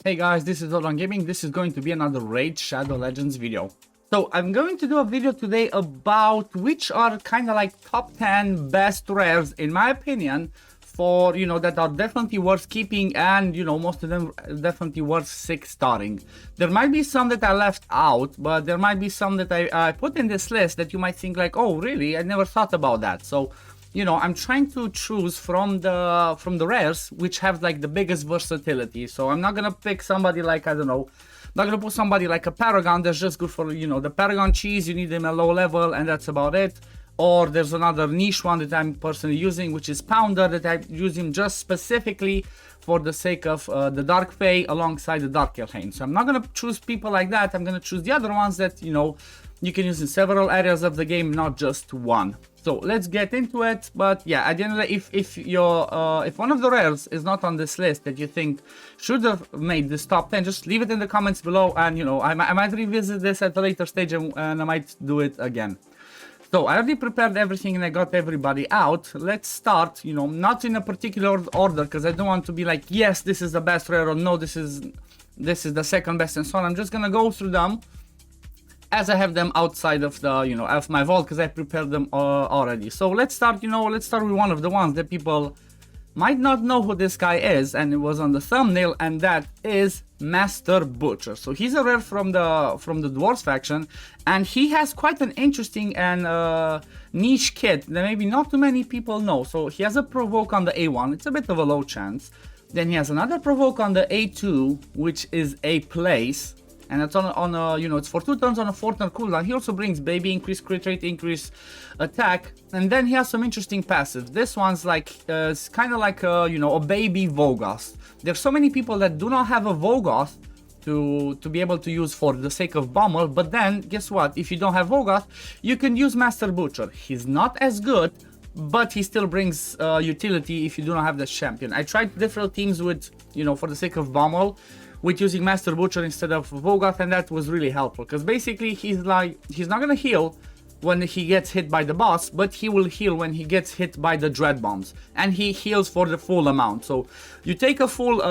Hey guys, this is OddOneGaming. This is going to be another Raid Shadow Legends video. So I'm going to do a video today about which are kind of like top 10 best rares in my opinion for, that are definitely worth keeping, and most of them definitely worth 6-starring. There might be some that I left out, but there might be some that I put in this list that you might think like, oh really, I never thought about that. So I'm trying to choose from the rares which have like the biggest versatility. So I'm not gonna pick somebody like, I don't know, not gonna put somebody like a Paragon that's just good for, the Paragon cheese, you need them at low level and that's about it. Or there's another niche one that I'm personally using, which is Pounder, that I use him just specifically for the sake of the Dark Fae alongside the Dark Elhain. So I'm not gonna choose people like that. I'm gonna choose the other ones that, you can use in several areas of the game, not just one. So let's get into it. But yeah, at the end of the day, if one of the rares is not on this list that you think should have made this top 10, just leave it in the comments below, and I might revisit this at a later stage, and I might do it again. So I already prepared everything and I got everybody out. Let's start, not in a particular order, because I don't want to be like, yes, this is the best rare, or no, this is the second best, and so on. I'm just gonna go through them as I have them outside of the, of my vault, because I prepared them already. So let's start, let's start with one of the ones that people might not know who this guy is, and it was on the thumbnail, and that is Master Butcher. So he's a rare from the Dwarves faction, and he has quite an interesting and niche kit that maybe not too many people know. So he has a provoke on the A1, it's a bit of a low chance. Then he has another provoke on the A2, which is a place. And it's on a, it's for 2 turns on a 4-turn cooldown. He also brings baby, increase crit rate, increase attack. And then he has some interesting passives. This one's like, it's kind of like, a baby Vogoth. There's so many people that do not have a Vogoth to be able to use for the sake of Bommel. But then, guess what? If you don't have Vogoth, you can use Master Butcher. He's not as good, but he still brings utility if you do not have this champion. I tried different teams with, for the sake of Bommel, with using Master Butcher instead of Vogoth, and that was really helpful, because basically he's not gonna heal when he gets hit by the boss, but he will heal when he gets hit by the dread bombs, and he heals for the full amount. So you take a full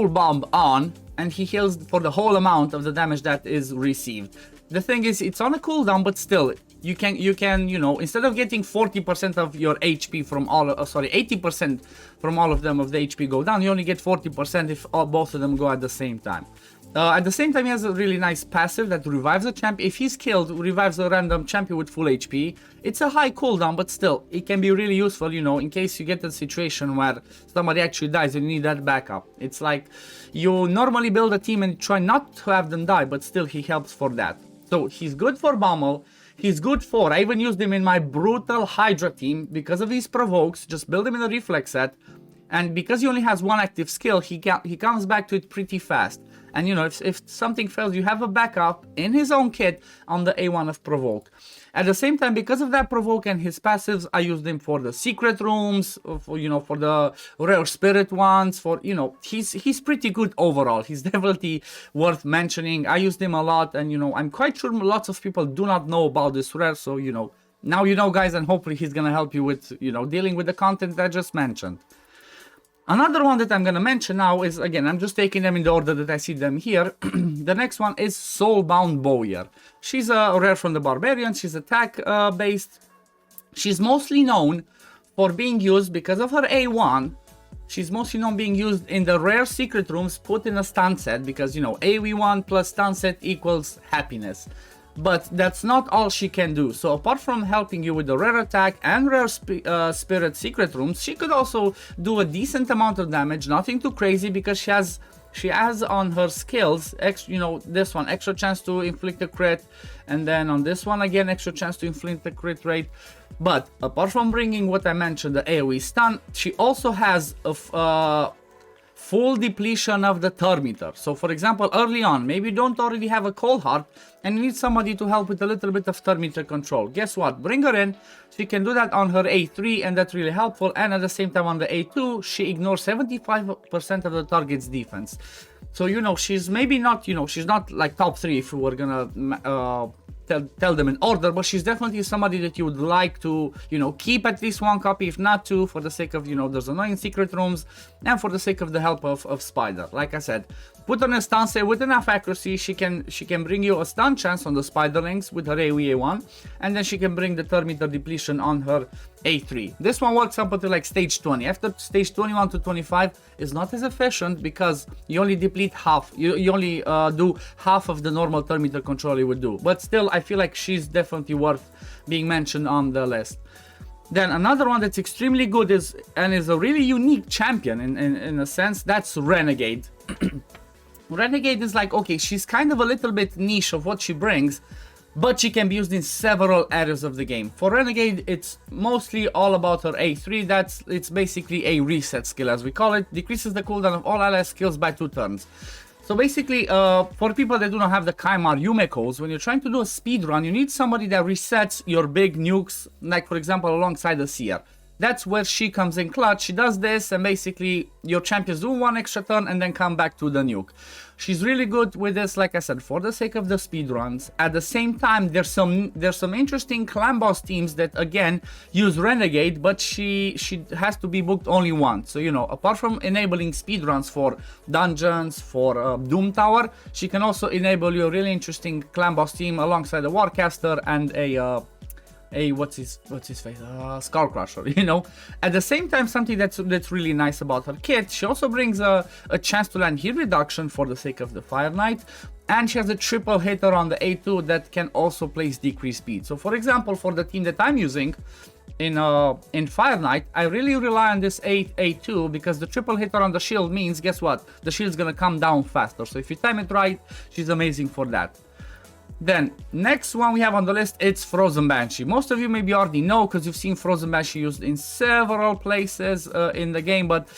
bomb on, and he heals for the whole amount of the damage that is received. The thing is, it's on a cooldown, but still, you can, instead of getting 40% of your HP from all, 80% from all of them of the HP go down, you only get 40% if both of them go at the same time. At the same time, he has a really nice passive that revives a champion. If he's killed, revives a random champion with full HP. It's a high cooldown, but still, it can be really useful, in case you get a situation where somebody actually dies and you need that backup. It's like, you normally build a team and try not to have them die, but still he helps for that. So he's good for Bommel. He's good for, I even used him in my brutal Hydra team because of his provokes. Just build him in a reflex set, and because he only has one active skill, he comes back to it pretty fast. And if something fails, you have a backup in his own kit on the A1 of provoke. At the same time, because of that provoke and his passives, I used him for the secret rooms, for the rare spirit ones. For he's pretty good overall. He's definitely worth mentioning. I used him a lot, and I'm quite sure lots of people do not know about this rare. So now you know, guys, and hopefully he's gonna help you with dealing with the content that I just mentioned. Another one that I'm gonna mention now is, again, I'm just taking them in the order that I see them here. The next one is Soulbound Bow. She's a rare from the Barbarians. She's attack based. She's mostly known for being used because of her A1. She's mostly known being used in the rare secret rooms, put in a stun set, because AV1 plus stun set equals happiness. But that's not all she can do. So apart from helping you with the rare attack and rare spirit secret rooms, she could also do a decent amount of damage. Nothing too crazy, because she has on her skills, this one, extra chance to inflict a crit, and then on this one again, extra chance to inflict a crit rate. But apart from bringing what I mentioned, the AoE stun, she also has a full depletion of the turn meter. So for example, early on, maybe you don't already have a Coldheart and you need somebody to help with a little bit of turn meter control. Guess what? Bring her in. She can do that on her A3, and that's really helpful. And at the same time on the A2, she ignores 75% of the target's defense. So she's maybe not, she's not like top 3 if we were gonna tell them in order, but she's definitely somebody that you would like to, you know, keep at least one copy, if not two, for the sake of, you know, there's annoying secret rooms, and for the sake of the help of Spider. Like I said, put on a stun save with enough accuracy, she can bring you a stun chance on the Spiderlings with her AoE A1, and then she can bring the third meter depletion on her A3. This one works up until like stage 20. After stage 21 to 25 is not as efficient because you only deplete half. You only do half of the normal third meter control you would do. But still, I feel like she's definitely worth being mentioned on the list. Then another one that's extremely good is a really unique champion in a sense, that's Renegade. Renegade is like, okay, she's kind of a little bit niche of what she brings, but she can be used in several areas of the game. For Renegade, it's mostly all about her A3. It's basically a reset skill, as we call it. Decreases the cooldown of all ally skills by 2 turns. So basically, for people that do not have the Kaimar Yumekos, when you're trying to do a speed run, you need somebody that resets your big nukes, like for example alongside the Seer. That's where she comes in clutch. She does this, and basically your champions do 1 extra turn and then come back to the nuke. She's really good with this, like I said, for the sake of the speed runs. At the same time, there's some interesting clan boss teams that again use Renegade, but she has to be booked only once. So, you know, apart from enabling speed runs for dungeons, for Doom Tower, she can also enable you a really interesting clan boss team alongside a Warcaster and a what's his face, Skull Crusher, you know. At the same time, something that's really nice about her kit, she also brings a chance to land heal reduction for the sake of the Fire Knight, and she has a triple hitter on the A2 that can also place decreased speed. So for example, for the team that I'm using in Fire Knight, I really rely on this A2 because the triple hitter on the shield means, guess what, the shield's gonna come down faster. So if you time it right, she's amazing for that. Then, next one we have on the list, it's Frozen Banshee. Most of you maybe already know because you've seen Frozen Banshee used in several places in the game, but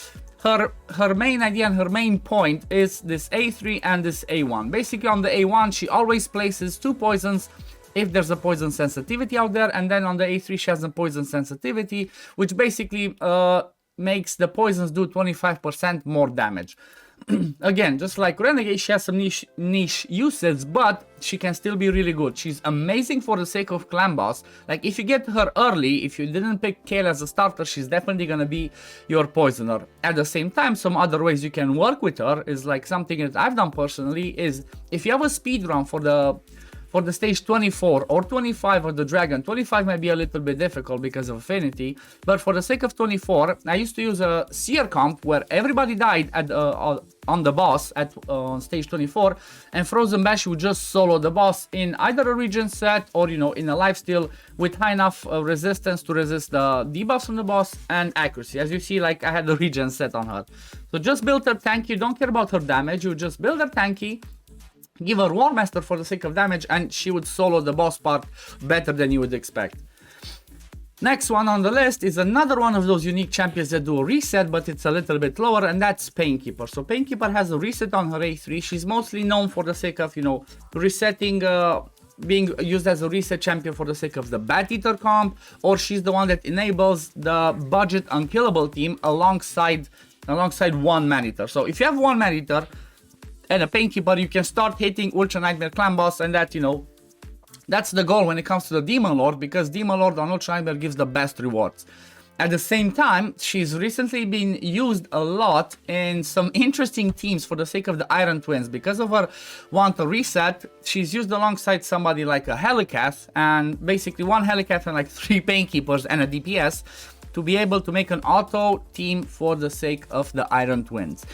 her main idea and her main point is this A3 and this A1. Basically on the A1, she always places 2 poisons if there's a poison sensitivity out there, and then on the A3 she has a poison sensitivity, which basically makes the poisons do 25% more damage. Again, just like Renegade, she has some niche uses, but she can still be really good. She's amazing for the sake of clan boss. Like, if you get her early, if you didn't pick Kale as a starter, she's definitely gonna be your poisoner. At the same time, some other ways you can work with her is like something that I've done personally is if you have a speed run for the stage 24 or 25 of the dragon. 25 might be a little bit difficult because of affinity, but for the sake of 24, I used to use a Seer comp where everybody died at on the boss at stage 24, and Frozen Banshee would just solo the boss in either a regen set or, you know, in a lifesteal with high enough resistance to resist the debuffs from the boss and accuracy. As you see, like, I had the regen set on her. So just build her tanky, you don't care about her damage, you just build her tanky, give her War Master for the sake of damage, and she would solo the boss part better than you would expect. Next one on the list is another one of those unique champions that do a reset, but it's a little bit lower, and that's Painkeeper. So Painkeeper has a reset on her A3. She's mostly known for the sake of, you know, resetting, being used as a reset champion for the sake of the Bat Eater comp, or she's the one that enables the budget unkillable team alongside one man-eater. So if you have one man-eater and a Painkeeper, you can start hitting Ultra Nightmare Clan Boss, and that, you know, that's the goal when it comes to the Demon Lord, because Demon Lord on Ultra Nightmare gives the best rewards. At the same time, she's recently been used a lot in some interesting teams for the sake of the Iron Twins. Because of her want to reset, she's used alongside somebody like a Helicath, and basically one Helicath and like 3 Painkeepers and a DPS to be able to make an auto team for the sake of the Iron Twins.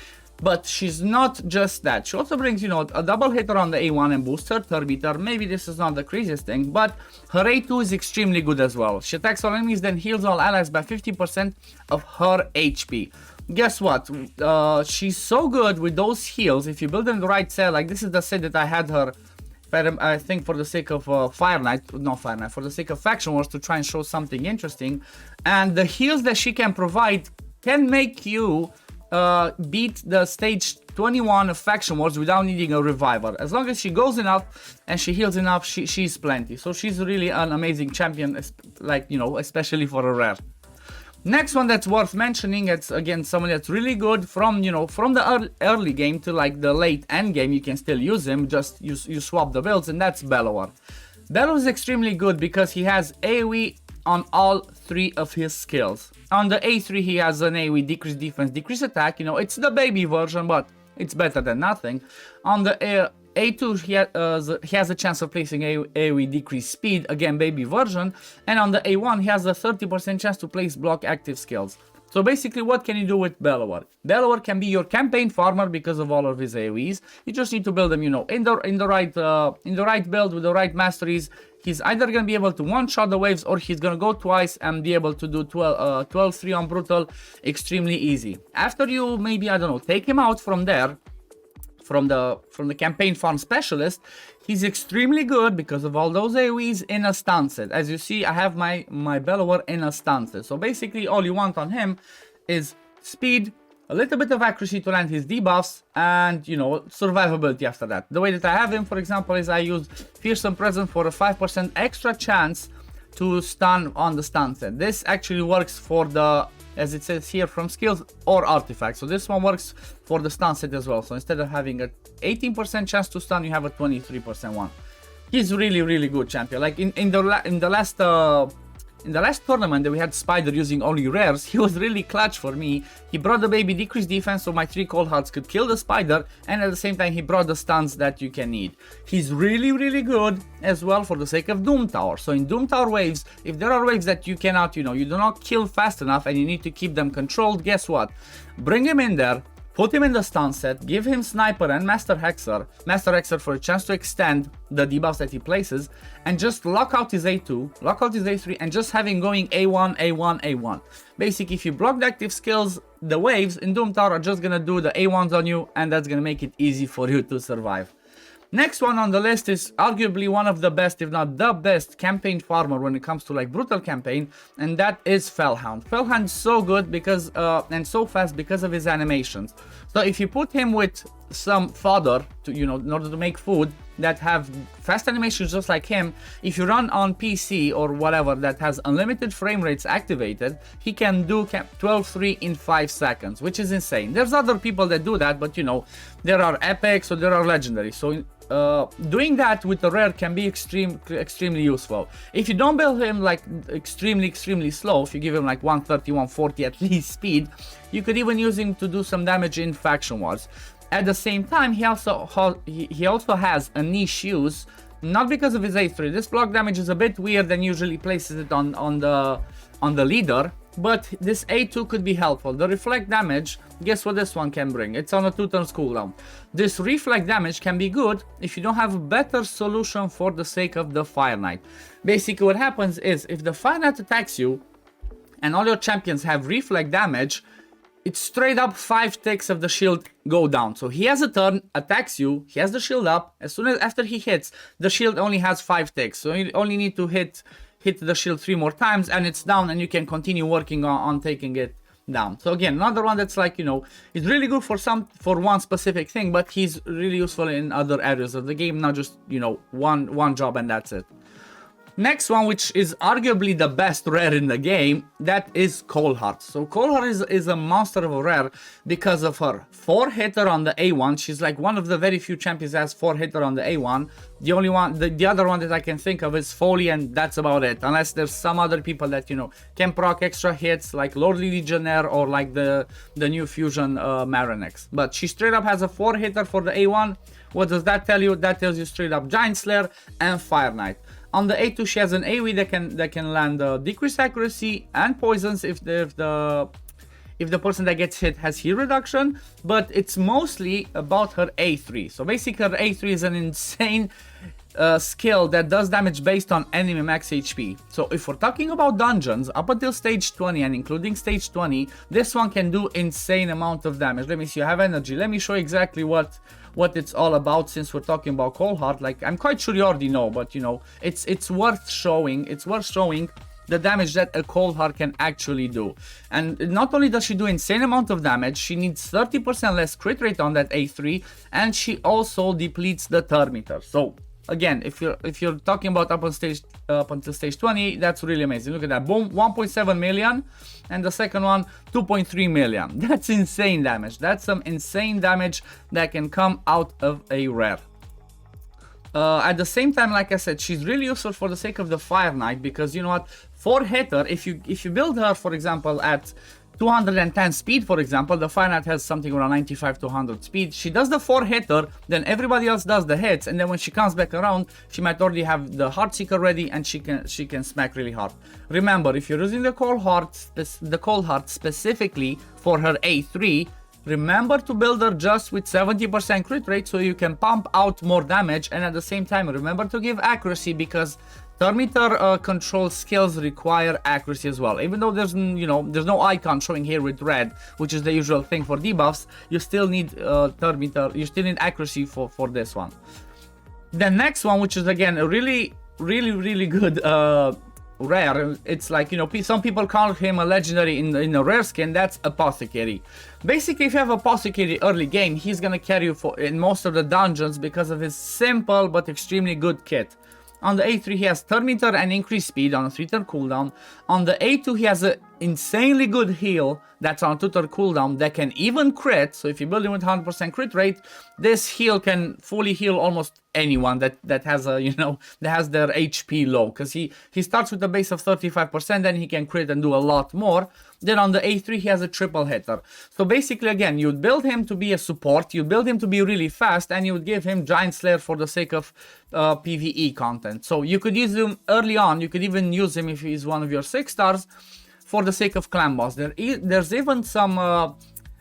But she's not just that. She also brings, you know, a double hitter on the A1 and boosts her third meter. Maybe this is not the craziest thing, but her A2 is extremely good as well. She attacks all enemies, then heals all allies by 50% of her HP. Guess what? She's so good with those heals. If you build them the right set, like this is the set that I had her, I think, for the sake of Fire Knight, not Fire Knight, for the sake of Faction Wars, to try and show something interesting. And the heals that she can provide can make you beat the stage 21 of Faction Wars without needing a reviver. As long as she goes enough and she heals enough, she's plenty. So she's really an amazing champion, like, you know, especially for a rare. Next one that's worth mentioning, it's again someone that's really good from, you know, from the early game to like the late end game. You can still use him, just you swap the builds, and that's Bellower. Bellower is extremely good because he has AoE on all 3 of his skills. On the A3 he has an AoE decrease defense, decrease attack, you know, it's the baby version, but it's better than nothing. On the A2 he has a chance of placing AoE decrease speed, again baby version, and on the A1 he has a 30% chance to place block active skills. So basically, what can you do with Bellower? Bellower can be your campaign farmer because of all of his AoEs. You just need to build them, you know, in the right build with the right masteries. He's either gonna be able to one-shot the waves, or he's gonna go twice and be able to do 12-3 on brutal extremely easy. After you maybe, I don't know, take him out from there, from the campaign farm specialist, he's extremely good because of all those AoEs in a stun set. As you see, I have my Bellower in a stun set. So basically all you want on him is speed, a little bit of accuracy to land his debuffs, and, you know, survivability after that. The way that I have him, for example, is I use Fearsome Presence for a 5% extra chance to stun on the stun set. This actually works for the, as it says here, from skills or artifacts. So this one works for the stun set as well. So instead of having a 18% chance to stun, you have a 23% one. He's really good champion. Like in the last tournament that we had Spider using only rares, he was really clutch for me. He brought the baby decreased defense so my 3 Coldhearts could kill the Spider, and at the same time he brought the stuns that you can need. He's really good as well for the sake of Doom Tower. So in Doom Tower waves, if there are waves that you cannot, you know, you do not kill fast enough and you need to keep them controlled, guess what? Bring him in there, put him in the stun set, give him Sniper and Master Hexer for a chance to extend the debuffs that he places, and just lock out his A2, lock out his A3, and just have him going A1, A1, A1. Basically, if you block the active skills, the waves in Doom Tower are just gonna do the A1s on you, and that's gonna make it easy for you to survive. Next one on the list is arguably one of the best, if not the best, campaign farmer when it comes to like brutal campaign, and that is Felhound. Felhound is so good because and so fast because of his animations. So if you put him with some fodder to, you know, in order to make food that have fast animations just like him, if you run on PC or whatever that has unlimited frame rates activated, he can do 12-3 in 5 seconds, which is insane. There's other people that do that, but you know, there are epics or there are legendary. So doing that with a rare can be extremely useful. If you don't build him like extremely slow, if you give him like 130, 140 at least speed, you could even use him to do some damage in faction wars. At the same time, he also has a niche use, not because of his A3. This block damage is a bit weird and usually places it on the leader, but this A2 could be helpful. The reflect damage, guess what this one can bring? It's on a 2 turns cooldown. This reflect damage can be good if you don't have a better solution for the sake of the Fire Knight. Basically what happens is, if the Fire Knight attacks you and all your champions have reflect damage, it's straight up 5 ticks of the shield go down. So he has a turn, attacks you, he has the shield up. As soon as after he hits, the shield only has 5 ticks. So you only need to hit the shield 3 more times and it's down, and you can continue working on taking it down. So again, another one that's like, you know, it's really good for one specific thing, but he's really useful in other areas of the game, not just, you know, one job and that's it. Next one, which is arguably the best rare in the game, that is Coldheart. So Coldheart is a monster of a rare because of her 4-hitter on the A1. She's like one of the very few champions that has 4-hitter on the A1. The only one, the other one that I can think of is Foley, and that's about it. Unless there's some other people that, you know, can proc extra hits like Lordly Legionnaire or like the new fusion Marinex. But she straight up has a 4-hitter for the A1. What does that tell you? That tells you straight up Giant Slayer and Fire Knight. On the A2, she has an AoE that can land decreased accuracy and poisons if the person that gets hit has heal reduction, but it's mostly about her A3. So basically her A3 is an insane skill that does damage based on enemy max HP. So if we're talking about dungeons up until stage 20 and including stage 20, this one can do insane amount of damage. Let me see, I have energy. Let me show you exactly what it's all about, since we're talking about Coldheart. Like, I'm quite sure you already know, but you know, it's worth showing. It's worth showing the damage that a Coldheart can actually do. And not only does she do insane amount of damage, she needs 30% less crit rate on that A3, and she also depletes the turn meter. So again, if you're talking about up until stage 20, that's really amazing. Look at that, boom, 1.7 million, and the second one 2.3 million. That's insane damage. That's some insane damage that can come out of a rare. At the same time, like I said, she's really useful for the sake of the Fire Knight, because you know what, for hitter, if you build her, for example, at 210 speed, for example, the Fire Knight has something around 95 to 100 speed. She does the 4 hitter, then everybody else does the hits, and then when she comes back around, she might already have the Heartseeker ready, and she can smack really hard. Remember, if you're using the Coldheart specifically for her A3, remember to build her just with 70% crit rate so you can pump out more damage, and at the same time remember to give accuracy, because turn meter control skills require accuracy as well. Even though there's no icon showing here with red, which is the usual thing for debuffs, you still need turn meter, you still need accuracy for this one. The next one, which is again a really good rare, it's like, you know, some people call him a legendary in a rare skin, that's Apothecary. Basically, if you have Apothecary early game, he's gonna carry you in most of the dungeons because of his simple but extremely good kit. On the A3 he has turn meter and increased speed on a 3-turn cooldown. On the A2 he has an insanely good heal that's on a 2-turn cooldown that can even crit. So if you build him with 100% crit rate, this heal can fully heal almost anyone that has a, you know, that has their HP low, because he starts with a base of 35%, then he can crit and do a lot more. Then on the A3 he has a triple hitter. So basically, again, you'd build him to be a support, you build him to be really fast, and you would give him Giant Slayer for the sake of PvE content. So you could use him early on, you could even use him if he's one of your 6 stars for the sake of clan boss. There's even some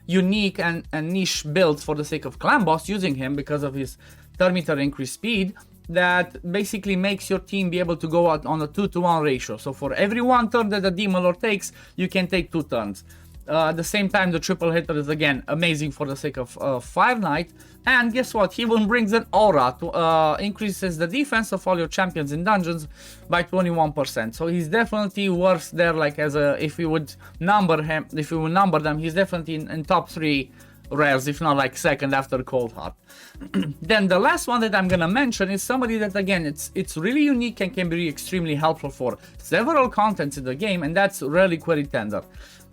unique and niche builds for the sake of clan boss using him because of his turn meter increased speed, that basically makes your team be able to go out on a 2-to-1 ratio. So for every 1 turn that the Demon Lord takes, you can take 2 turns. At the same time, the triple hitter is again amazing for the sake of Fire Knight. And guess what? He even brings an aura to increases the defense of all your champions in dungeons by 21%. So he's definitely worth there, like as a, if we would number them, he's definitely in top 3 rares, if not like second after Coldheart. Then the last one that I'm gonna mention is somebody that, again, it's really unique and can be extremely helpful for several contents in the game, and that's Reliquary Tender.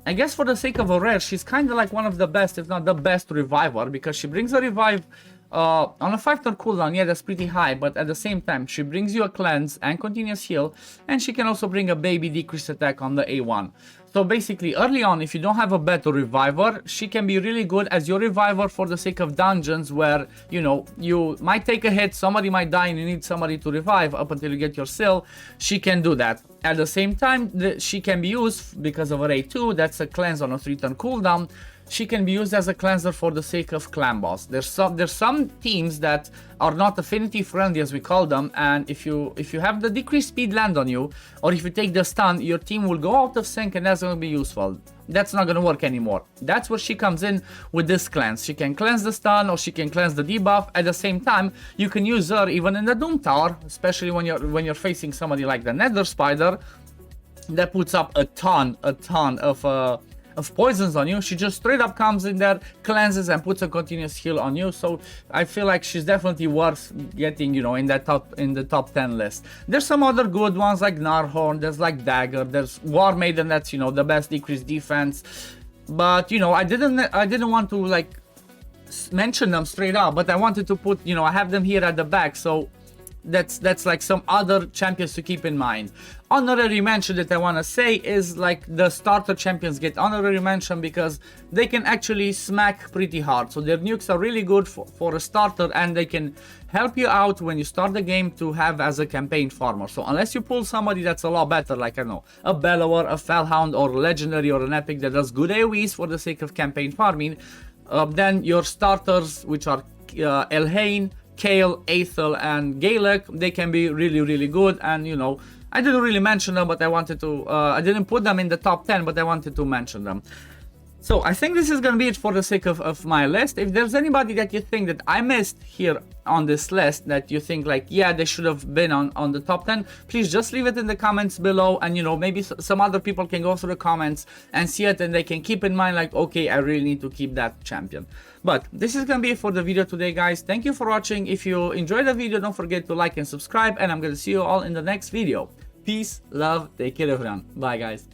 I guess for the sake of a rare, she's kind of like one of the best, if not the best reviver, because she brings a revive on a 5-turn cooldown. Yeah, that's pretty high, but at the same time she brings you a cleanse and continuous heal, and she can also bring a baby decreased attack on the A1. So basically, early on, if you don't have a better reviver, she can be really good as your reviver for the sake of dungeons where, you know, you might take a hit, somebody might die, and you need somebody to revive up until you get your seal. She can do that. At the same time, she can be used because of her A2, that's a cleanse on a 3-turn cooldown. She can be used as a cleanser for the sake of clan boss. There's some teams that are not affinity friendly, as we call them, and if you have the decreased speed land on you, or if you take the stun, your team will go out of sync, and that's going to be useful. That's not going to work anymore. That's where she comes in with this cleanse. She can cleanse the stun, or she can cleanse the debuff. At the same time, you can use her even in the Doom Tower, especially when you're facing somebody like the Nether Spider that puts up a ton of poisons on you. She just straight up comes in there, cleanses, and puts a continuous heal on you. So I feel like she's definitely worth getting, you know, in the top 10 list. There's some other good ones like Gnarhorn, there's like Dagger, there's War Maiden, that's, you know, the best decreased defense. But, you know, I didn't want to like mention them straight up, but I wanted to put, you know, I have them here at the back, so that's like some other champions to keep in mind. Honorary mention that I want to say is like the starter champions get honorary mention because they can actually smack pretty hard. So their nukes are really good for a starter, and they can help you out when you start the game to have as a campaign farmer. So unless you pull somebody that's a lot better, like I know a Bellower, a Felhound, or a legendary or an epic that does good AoEs for the sake of campaign farming, then your starters, which are Elhain, Kale, Aethel, and Gaelic, they can be really good. And you know, I didn't really mention them, but I wanted to, I didn't put them in the top 10, but I wanted to mention them. So I think this is gonna be it for the sake of my list. If there's anybody that you think that I missed here on this list that you think like, yeah, they should have been on the top 10, please just leave it in the comments below, and you know, maybe some other people can go through the comments and see it, and they can keep in mind like, okay, I really need to keep that champion. But this is gonna be it for the video today, guys. Thank you for watching. If you enjoyed the video, don't forget to like and subscribe, and I'm gonna see you all in the next video. Peace, love, take care everyone. Bye guys.